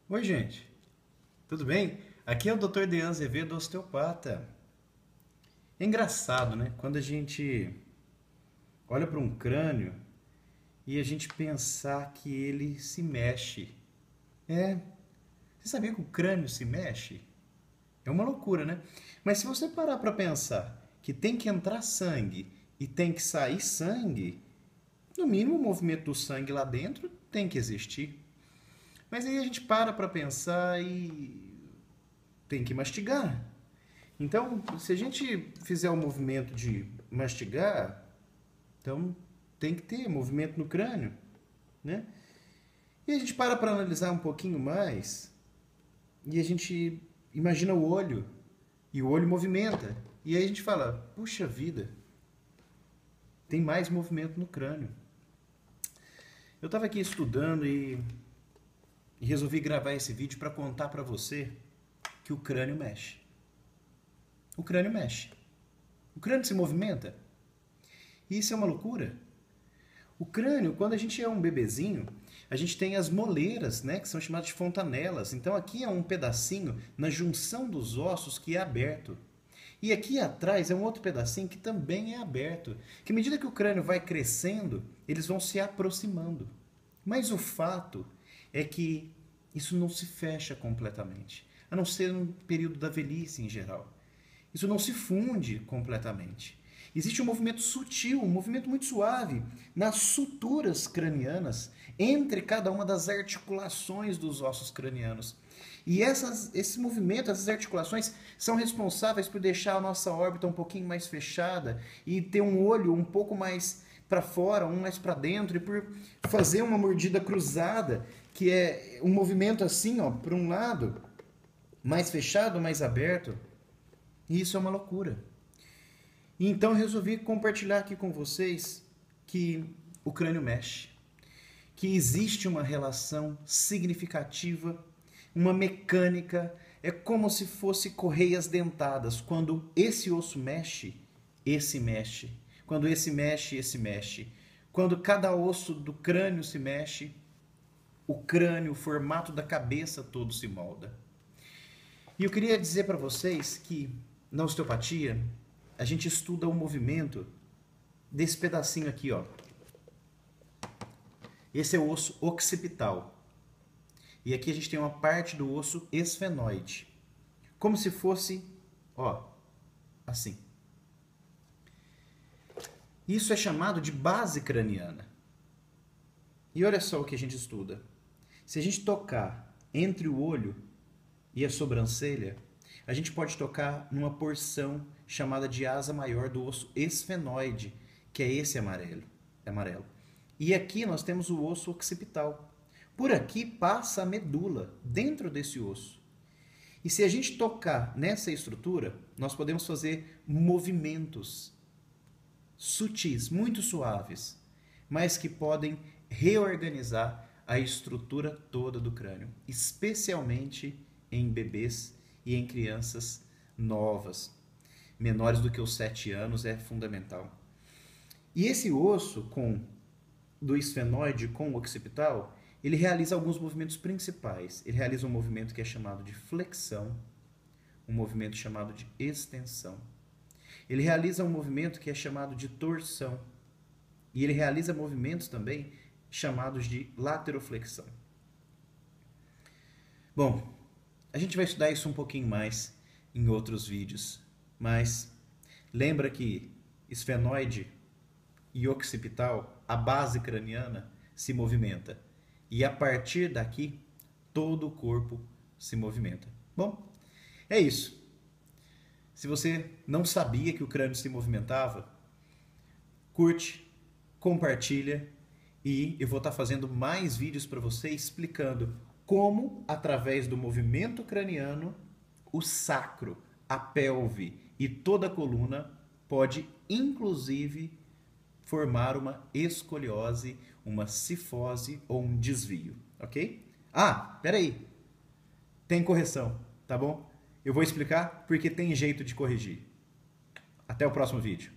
Oi, gente. Tudo bem? Aqui é o Dr. Dean Azevedo, osteopata. É engraçado, né? Quando a gente olha para um crânio e a gente pensar que ele se mexe. É, você sabia que o crânio se mexe? É uma loucura, né? Mas se você parar para pensar que tem que entrar sangue e tem que sair sangue, no mínimo o movimento do sangue lá dentro tem que existir. Mas aí a gente para pensar e tem que mastigar. Então, se a gente fizer o movimento de mastigar, então tem que ter movimento no crânio, né? E a gente para analisar um pouquinho mais e a gente imagina o olho e o olho movimenta. E aí a gente fala, puxa vida, tem mais movimento no crânio. Eu estava aqui estudando e resolvi gravar esse vídeo para contar para você que o crânio mexe. O crânio mexe. O crânio se movimenta. E isso é uma loucura. O crânio, quando a gente é um bebezinho, a gente tem as moleiras, né, que são chamadas de fontanelas. Então aqui é um pedacinho na junção dos ossos que é aberto. E aqui atrás é um outro pedacinho que também é aberto. Que à medida que o crânio vai crescendo, eles vão se aproximando. Mas o fato é que isso não se fecha completamente, a não ser no período da velhice em geral. Isso não se funde completamente. Existe um movimento sutil, um movimento muito suave nas suturas cranianas entre cada uma das articulações dos ossos cranianos. E esse movimento, essas articulações, são responsáveis por deixar a nossa órbita um pouquinho mais fechada e ter um olho um pouco mais para fora, um mais para dentro, e por fazer uma mordida cruzada, que é um movimento assim, ó, para um lado, mais fechado, mais aberto. E isso é uma loucura. E então eu resolvi compartilhar aqui com vocês que o crânio mexe, que existe uma relação significativa, uma mecânica, é como se fosse correias dentadas. Quando esse osso mexe, esse mexe. Quando esse mexe, esse mexe. Quando cada osso do crânio se mexe, o crânio, o formato da cabeça todo se molda. E eu queria dizer para vocês que na osteopatia a gente estuda o movimento desse pedacinho aqui, ó. Esse é o osso occipital. E aqui a gente tem uma parte do osso esfenoide. Como se fosse, ó, assim. Isso é chamado de base craniana. E olha só o que a gente estuda. Se a gente tocar entre o olho e a sobrancelha, a gente pode tocar numa porção chamada de asa maior do osso esfenoide, que é esse amarelo. E aqui nós temos o osso occipital. Por aqui passa a medula, dentro desse osso. E se a gente tocar nessa estrutura, nós podemos fazer movimentos sutis, muito suaves, mas que podem reorganizar a estrutura toda do crânio, especialmente em bebês e em crianças novas, menores do que os 7 anos, é fundamental. E esse osso do esfenoide com o occipital, ele realiza alguns movimentos principais. Ele realiza um movimento que é chamado de flexão, um movimento chamado de extensão. Ele realiza um movimento que é chamado de torção. E ele realiza movimentos também chamados de lateroflexão. Bom, a gente vai estudar isso um pouquinho mais em outros vídeos, mas lembra que esfenoide e occipital, a base craniana, se movimenta. E a partir daqui, todo o corpo se movimenta. Bom, é isso. Se você não sabia que o crânio se movimentava, curte, compartilha e eu vou estar fazendo mais vídeos para você explicando como, através do movimento craniano, o sacro, a pelve e toda a coluna pode, inclusive, formar uma escoliose, uma cifose ou um desvio, ok? Ah, peraí, tem correção, tá bom? Eu vou explicar porque tem jeito de corrigir. Até o próximo vídeo.